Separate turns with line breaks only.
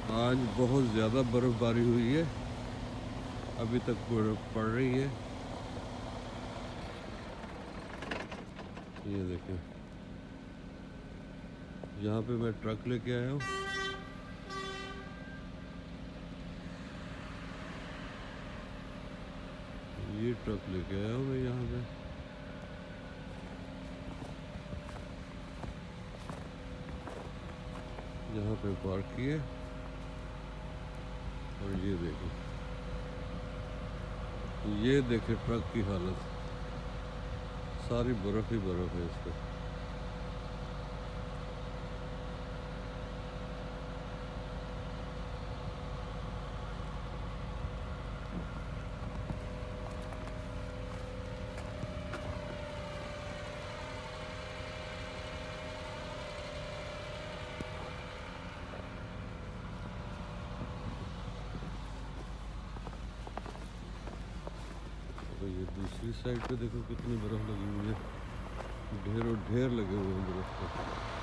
आज बहुत ज़्यादा बर्फ़बारी हुई है, अभी तक बर्फ़ पड़ रही है। ये देखें, यहाँ पे मैं ट्रक लेके आया हूँ। ये ट्रक लेके आया हूँ मैं यहाँ पे। यहाँ पे पार्क किए और ये देखें ट्रक की हालत, सारी बर्फ़ ही बर्फ़ है इस पर। और ये दूसरी साइड पे देखो कितनी बर्फ़ लगी हुई है, ढेरों ढेर लगे हुए हैं बर्फ़ के।